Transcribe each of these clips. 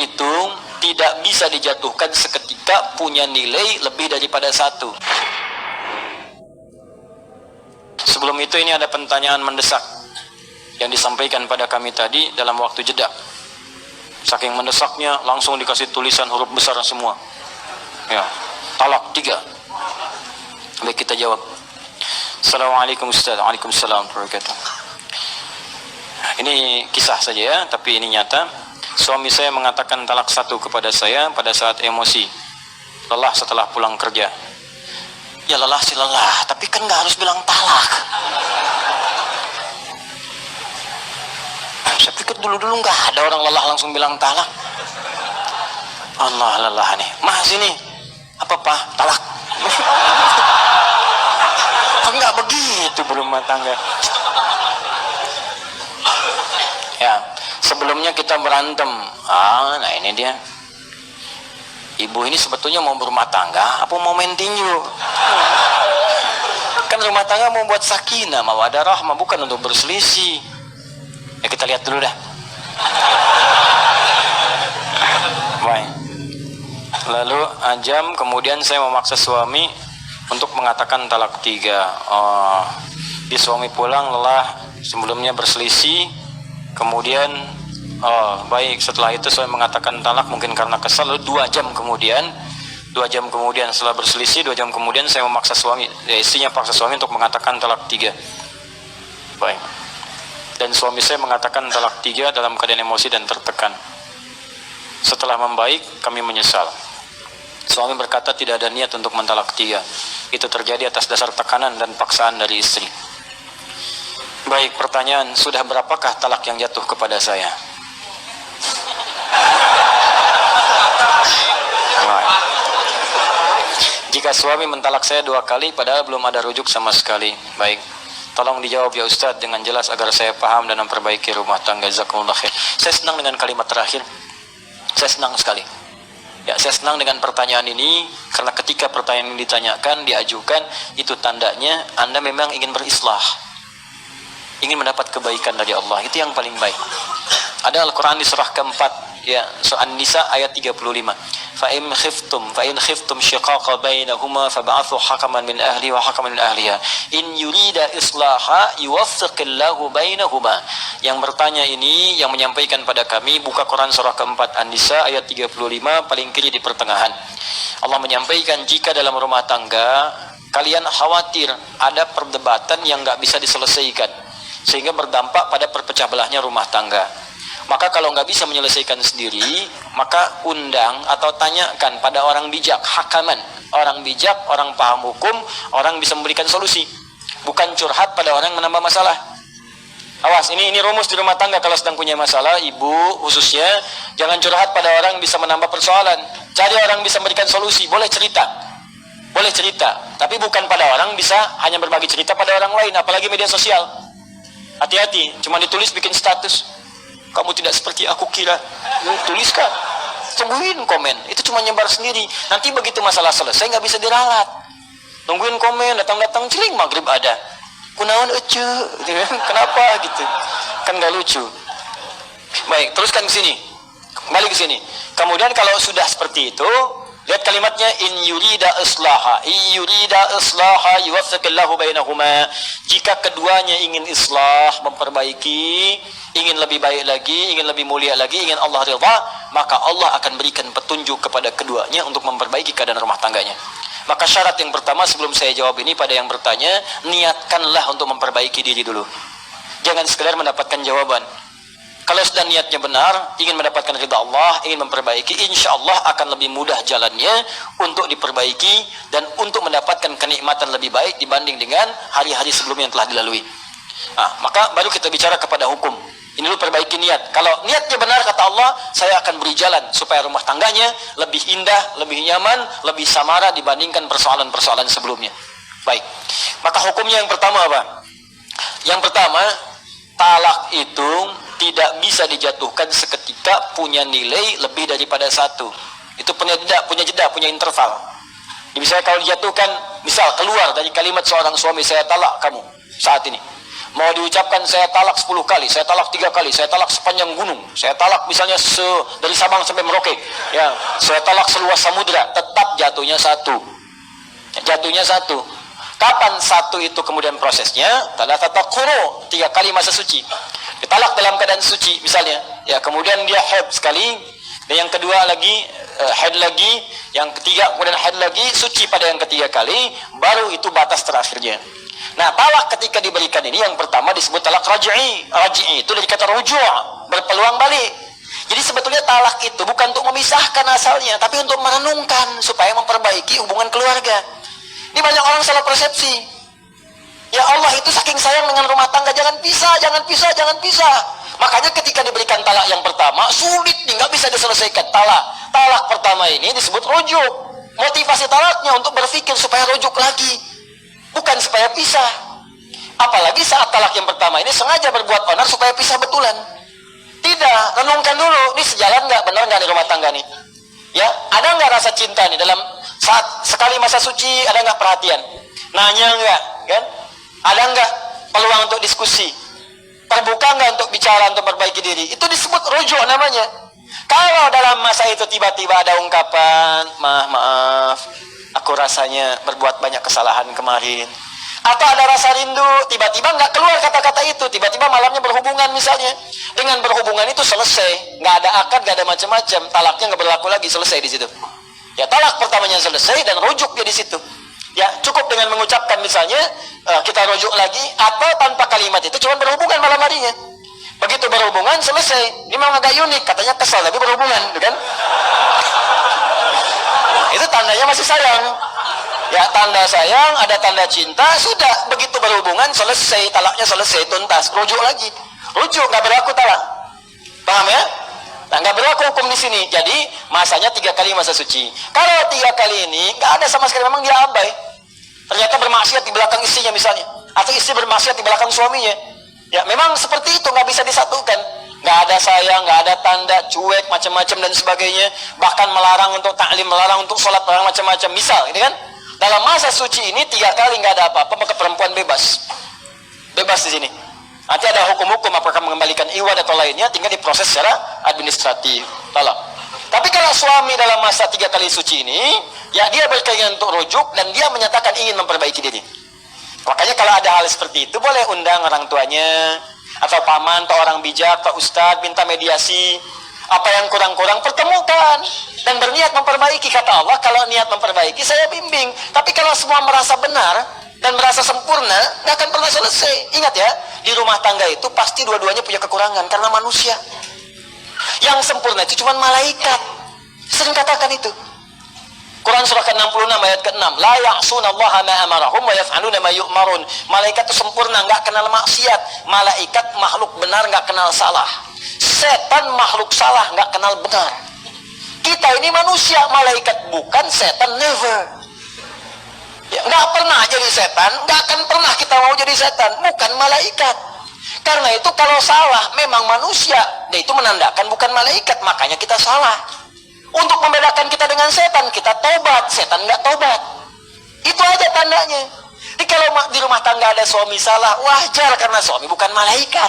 itu tidak bisa dijatuhkan seketika, punya nilai lebih daripada satu. Sebelum itu ini ada pertanyaan mendesak yang disampaikan pada kami tadi dalam waktu jeda. Saking mendesaknya langsung dikasih tulisan huruf besar semua. Ya, talak 3. Baik, kita jawab. Assalamualaikum Ustaz. Waalaikumsalam warahmatullahi wabarakatuh. Ini kisah saja ya, tapi ini nyata. Suami saya mengatakan talak 1 kepada saya pada saat emosi, lelah setelah pulang kerja. Ya lelah sih lelah, tapi kan nggak harus bilang talak. Saya pikir dulu nggak ada orang lelah langsung bilang talak. Allah, lelah nih, mas ini apa talak. Enggak begitu berumah tangga. Ya, sebelumnya kita berantem. Nah ini dia. Ibu ini sebetulnya mau berumah tangga apa mau main tinju? Kan rumah tangga mau buat sakinah, mawaddah rahmah, bukan untuk berselisih. Ya kita lihat dulu dah. Baik. Lalu jam kemudian saya memaksa suami untuk mengatakan talak 3. Di suami pulang lelah, sebelumnya berselisih, kemudian baik, setelah itu saya mengatakan talak mungkin karena kesal. Lalu 2 jam kemudian setelah berselisih 2 jam kemudian saya memaksa suami, istrinya paksa suami untuk mengatakan talak 3. Baik. Dan suami saya mengatakan talak 3 dalam keadaan emosi dan tertekan. Setelah membaik kami menyesal. Suami berkata tidak ada niat untuk mentalak 3. Itu terjadi atas dasar tekanan dan paksaan dari istri. Baik, pertanyaan, sudah berapakah talak yang jatuh kepada saya? Jika suami mentalak saya 2 kali padahal belum ada rujuk sama sekali. Baik, tolong dijawab ya Ustadz dengan jelas agar saya paham dan memperbaiki rumah tangga. Jazakumullah khair. Saya senang dengan kalimat terakhir. Saya senang sekali. Ya, saya senang dengan pertanyaan ini karena ketika pertanyaan ini ditanyakan, diajukan, itu tandanya Anda memang ingin berislah, ingin mendapat kebaikan dari Allah. Itu yang paling baik. Ada Al-Quran di surah keempat, ya, surah An-Nisa ayat 35. Fa in khiftum shiqaqa bainahuma fab'athu hakaman min ahli wa hakaman min ahliha in yurida islaha yuwaffiqillahu bainahuma. Yang bertanya ini yang menyampaikan pada kami, buka Quran surah keempat An-Nisa ayat 35 paling kiri di pertengahan. Allah menyampaikan jika dalam rumah tangga kalian khawatir ada perdebatan yang enggak bisa diselesaikan sehingga berdampak pada perpecah belahnya rumah tangga, maka kalau nggak bisa menyelesaikan sendiri, maka undang atau tanyakan pada orang bijak, hakaman, orang bijak, orang paham hukum, orang bisa memberikan solusi. Bukan curhat pada orang yang menambah masalah. Awas, ini rumus di rumah tangga. Kalau sedang punya masalah, ibu khususnya, jangan curhat pada orang yang bisa menambah persoalan. Cari orang yang bisa memberikan solusi. Boleh cerita, tapi bukan pada orang bisa hanya berbagi cerita pada orang lain, apalagi media sosial. Hati-hati, cuma ditulis bikin status. Kamu tidak seperti aku kira. Tuliskan, tungguin komen. Itu cuma nyebar sendiri. Nanti begitu masalah selesai nggak bisa diralat. Tungguin komen, datang ciling maghrib ada. Kunaon ece, kenapa gitu? Kan nggak lucu. Baik, teruskan ke sini. Kembali ke sini. Kemudian kalau sudah seperti itu, lihat kalimatnya in yurida islaha yuwaffiqillahu bainahuma. Jika keduanya ingin islah, memperbaiki, ingin lebih baik lagi, ingin lebih mulia lagi, ingin Allah ridha, maka Allah akan berikan petunjuk kepada keduanya untuk memperbaiki keadaan rumah tangganya. Maka syarat yang pertama sebelum saya jawab ini pada yang bertanya, niatkanlah untuk memperbaiki diri dulu. Jangan sekedar mendapatkan jawaban. Kalau sudah niatnya benar, ingin mendapatkan ridha Allah, ingin memperbaiki, insya Allah akan lebih mudah jalannya untuk diperbaiki dan untuk mendapatkan kenikmatan lebih baik dibanding dengan hari-hari sebelumnya yang telah dilalui. Maka baru kita bicara kepada hukum. Ini dulu perbaiki niat. Kalau niatnya benar, kata Allah, saya akan beri jalan supaya rumah tangganya lebih indah, lebih nyaman, lebih samara dibandingkan persoalan-persoalan sebelumnya. Baik. Maka hukumnya yang pertama apa? Yang pertama, talak itu tidak bisa dijatuhkan seketika, punya nilai lebih daripada 1. Itu punya jeda, punya interval. Misalnya kalau dijatuhkan, misal keluar dari kalimat seorang suami, saya talak kamu saat ini, Mau diucapkan saya talak 10 kali, saya talak 3 kali, saya talak sepanjang gunung, saya talak misalnya dari Sabang sampai Merauke, ya, saya talak seluas samudra, tetap jatuhnya satu. Jatuhnya satu. Kapan satu itu kemudian prosesnya? Tata quru, 3 kali masa suci. Ditalak dalam keadaan suci misalnya, ya, kemudian dia haid sekali, dan yang kedua lagi haid lagi, yang ketiga kemudian haid lagi, suci pada yang ketiga kali, baru itu batas terakhirnya. Nah, talak ketika diberikan ini yang pertama disebut talak raj'i. Raj'i itu dari kata ruju', berpeluang balik. Jadi sebetulnya talak itu bukan untuk memisahkan asalnya, tapi untuk merenungkan supaya memperbaiki hubungan keluarga. Ini banyak orang salah persepsi. Ya Allah itu saking sayang dengan rumah tangga, jangan pisah, jangan pisah, jangan pisah. Makanya ketika diberikan talak yang pertama, sulit nih, nggak bisa diselesaikan. Talak pertama ini disebut rujuk. Motivasi talaknya untuk berpikir supaya rujuk lagi, bukan supaya pisah. Apalagi saat talak yang pertama ini sengaja berbuat onar supaya pisah betulan. Tidak, renungkan dulu, ini sejalan nggak, benar nggak di rumah tangga nih? Ya, ada nggak rasa cinta nih dalam saat sekali masa suci, ada nggak perhatian? Nanya nggak, kan? Ada nggak peluang untuk diskusi? Terbuka nggak untuk bicara, untuk perbaiki diri? Itu disebut rujuk namanya. Kalau dalam masa itu tiba-tiba ada ungkapan, maaf, aku rasanya berbuat banyak kesalahan kemarin. Atau ada rasa rindu, tiba-tiba nggak keluar kata-kata itu, tiba-tiba malamnya berhubungan misalnya. Dengan berhubungan itu selesai, nggak ada akad, nggak ada macam-macam, talaknya nggak berlaku lagi, selesai di situ. Ya, talak pertamanya selesai dan rujuk dia di situ. Ya, cukup dengan mengucapkan misalnya kita rujuk lagi, atau tanpa kalimat itu cuma berhubungan malam harinya. Begitu berhubungan selesai. Ini memang agak unik, katanya kesal tapi berhubungan, kan? Itu tandanya masih sayang. Ya, tanda sayang, ada tanda cinta, sudah. Begitu berhubungan selesai, talaknya selesai, tuntas, rujuk lagi. Rujuk, nggak berlaku talak. Paham ya? Nah, nggak berlaku hukum di sini. Jadi masanya 3 kali masa suci. Kalau 3 kali ini nggak ada sama sekali, memang dia abai. Ternyata bermaksiat di belakang istrinya misalnya, atau istri bermaksiat di belakang suaminya. Ya, memang seperti itu, nggak bisa disatukan. Nggak ada sayang, nggak ada tanda, cuek, macam-macam dan sebagainya. Bahkan melarang untuk taklim, melarang untuk sholat, melarang macam-macam. Misal, ini kan, dalam masa suci ini 3 kali nggak ada apa-apa, maka perempuan bebas. Bebas di sini. Nanti ada hukum-hukum apakah mengembalikan iwad atau lainnya, tinggal diproses secara administratif. Talak. Tapi kalau suami dalam masa 3 kali suci ini, ya dia berkeinginan untuk rujuk dan dia menyatakan ingin memperbaiki diri. Makanya kalau ada hal seperti itu, boleh undang orang tuanya, atau paman, atau orang bijak, atau ustadz, minta mediasi. Apa yang kurang-kurang pertemukan dan berniat memperbaiki. Kata Allah, kalau niat memperbaiki saya bimbing. Tapi kalau semua merasa benar dan merasa sempurna, nggak akan pernah selesai. Ingat ya, di rumah tangga itu pasti dua-duanya punya kekurangan karena manusia. Yang sempurna itu cuma malaikat. Sering katakan itu. Quran surah ke-66 ayat ke-6. La ya'sunallaha ma amarahum wa yaf'aluna ma yu'marun. Malaikat itu sempurna, nggak kenal maksiat. Malaikat makhluk benar, nggak kenal salah. Setan makhluk salah, nggak kenal benar. Kita ini manusia, malaikat bukan, setan never. Ya, nggak pernah jadi setan, nggak akan pernah kita mau jadi setan, bukan malaikat. Karena itu kalau salah memang manusia, dia itu menandakan bukan malaikat, makanya kita salah. Untuk membedakan kita dengan setan, kita tobat, setan nggak tobat. Itu aja tandanya. Jadi kalau di rumah tangga ada suami salah, wajar karena suami bukan malaikat.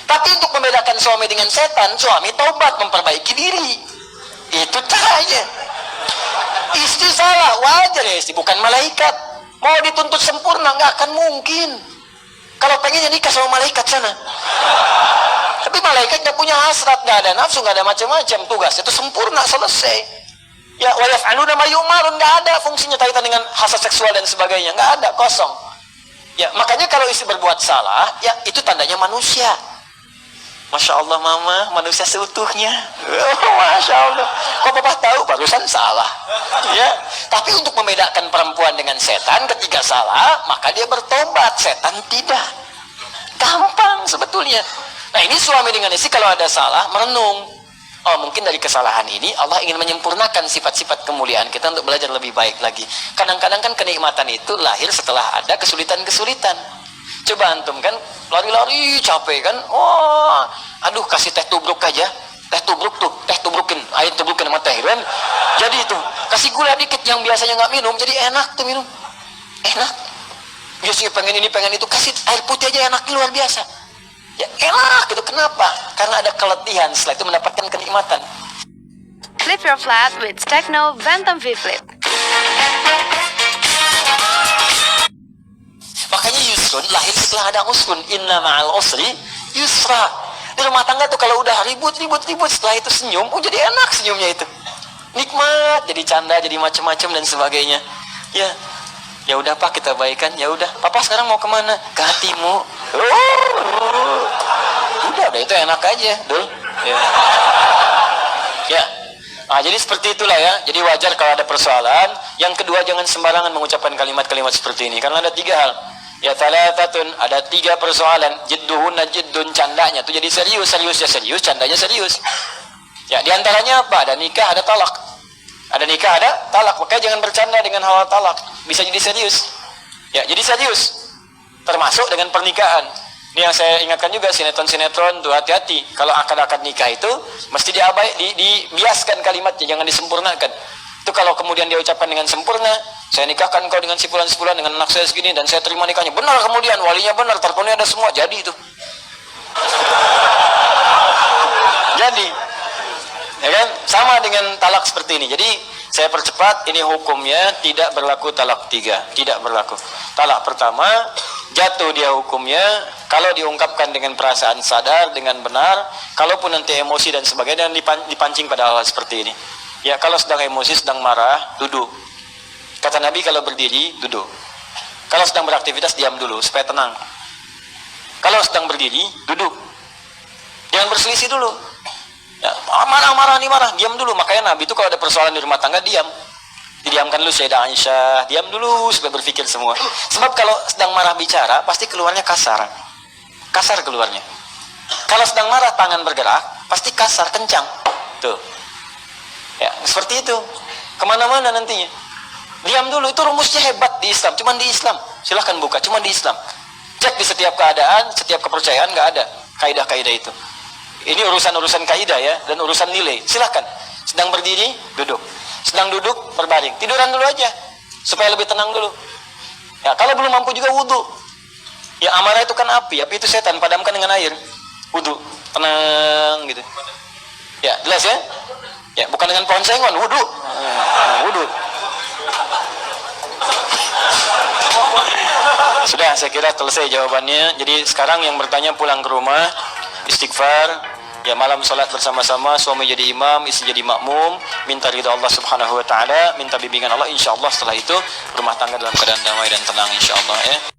Tapi untuk membedakan suami dengan setan, suami tobat, memperbaiki diri. Itu caranya. Istri salah, wajar ya, istri bukan malaikat. Mau dituntut sempurna, nggak akan mungkin. Kalau pengennya nikah sama malaikat sana. Tapi malaikat nggak punya hasrat, nggak ada nafsu, nggak ada macam-macam. Tugas itu sempurna, selesai. Ya, wa yaf'aluna ma yu'marun, nggak ada fungsinya kaitan dengan hasrat seksual dan sebagainya, nggak ada, kosong. Ya, makanya kalau istri berbuat salah, ya itu tandanya manusia. Masya Allah mama, manusia seutuhnya. Oh, Masya Allah. Kok papa tahu barusan salah? Ya, tapi untuk membedakan perempuan dengan setan, ketika salah, maka dia bertobat, setan tidak. Gampang sebetulnya. Nah, ini suami dengan istri kalau ada salah, merenung. Oh, mungkin dari kesalahan ini Allah ingin menyempurnakan sifat-sifat kemuliaan kita untuk belajar lebih baik lagi. Kadang-kadang kan kenikmatan itu lahir setelah ada kesulitan-kesulitan. Coba antum kan lari-lari capek kan, oh aduh kasih teh tubruk aja, teh tubruk tuh, teh tubrukin, air tubrukin sama teh kan, jadi itu kasih gula dikit yang biasanya nggak minum, jadi enak tuh minum, enak. Biasanya pengen ini, pengen itu, kasih air putih aja enaknya luar biasa. Ya enak gitu. Kenapa? Karena ada keletihan, setelah itu mendapatkan kenikmatan. Flip your flat with Techno Bantam V-Flip. Makanya yusrun lahir setelah ada usrun. Inna ma'al usri yusra. Di rumah tangga tuh kalau udah ribut, setelah itu senyum, oh jadi enak senyumnya itu. Nikmat, jadi canda, jadi macam-macam dan sebagainya. Ya udah Pak, kita baikan. Ya udah, Papa sekarang mau kemana? Ke hatimu. Udah itu enak aja, Dul. Ya. Nah, jadi seperti itulah ya. Jadi wajar kalau ada persoalan. Yang kedua, jangan sembarangan mengucapkan kalimat-kalimat seperti ini. Karena ada 3 hal. Ya thalathatun, ada 3 persoalan. Jidduhunna jiddun, candanya itu jadi serius, candanya serius. Ya, diantaranya apa? Ada nikah, ada talak. Ada nikah, ada talak. Makanya jangan bercanda dengan hal talak. Bisa jadi serius. Ya, jadi serius. Termasuk dengan pernikahan. Ini yang saya ingatkan juga, sinetron-sinetron tuh hati-hati. Kalau akad-akad nikah itu mesti dibiaskan kalimatnya, jangan disempurnakan. Itu kalau kemudian dia ucapkan dengan sempurna, saya nikahkan kau dengan si fulan dengan anak saya segini dan saya terima nikahnya. Benar, kemudian walinya benar, terpenuhi ada semua, jadi itu. Jadi, ya kan? Sama dengan talak seperti ini. Jadi saya percepat, ini hukumnya tidak berlaku talak 3, tidak berlaku. Talak pertama jatuh dia hukumnya kalau diungkapkan dengan perasaan sadar, dengan benar. Kalaupun nanti emosi dan sebagainya, dan dipancing pada hal seperti ini. Ya, kalau sedang emosi, sedang marah, duduk. Kata Nabi, kalau berdiri, duduk. Kalau sedang beraktivitas, diam dulu supaya tenang. Kalau sedang berdiri, duduk. Jangan berselisih dulu. Ya, marah, diam dulu. Makanya Nabi itu kalau ada persoalan di rumah tangga, diam. Didiamkan dulu Sayyidah Aisyah, diam dulu supaya berpikir semua. Sebab kalau sedang marah bicara, pasti keluarnya kasar. Kasar keluarnya. Kalau sedang marah, tangan bergerak, pasti kasar, kencang. Tuh. Ya, seperti itu. Kemana-mana nantinya. Diam dulu, itu rumusnya hebat di Islam. Cuman di Islam. Silahkan buka, cuman di Islam. Cek di setiap keadaan, setiap kepercayaan, nggak ada kaidah-kaidah itu. Ini urusan-urusan kaidah ya, dan urusan nilai. Silahkan. Sedang berdiri, duduk. Sedang duduk, berbaring. Tiduran dulu aja, supaya lebih tenang dulu. Ya, kalau belum mampu juga wudu. Ya, amarah itu kan api itu setan, padamkan dengan air. Wudu, tenang gitu. Ya, jelas ya? Ya, bukan dengan pohon sengon, wudu. Wudu. Sudah, saya kira selesai jawabannya. Jadi sekarang yang bertanya pulang ke rumah, istighfar. Ya, malam salat bersama-sama, suami jadi imam, istri jadi makmum, minta ridha Allah Subhanahu wa taala, minta bimbingan Allah, insyaallah setelah itu rumah tangga dalam keadaan damai dan tenang insyaallah ya.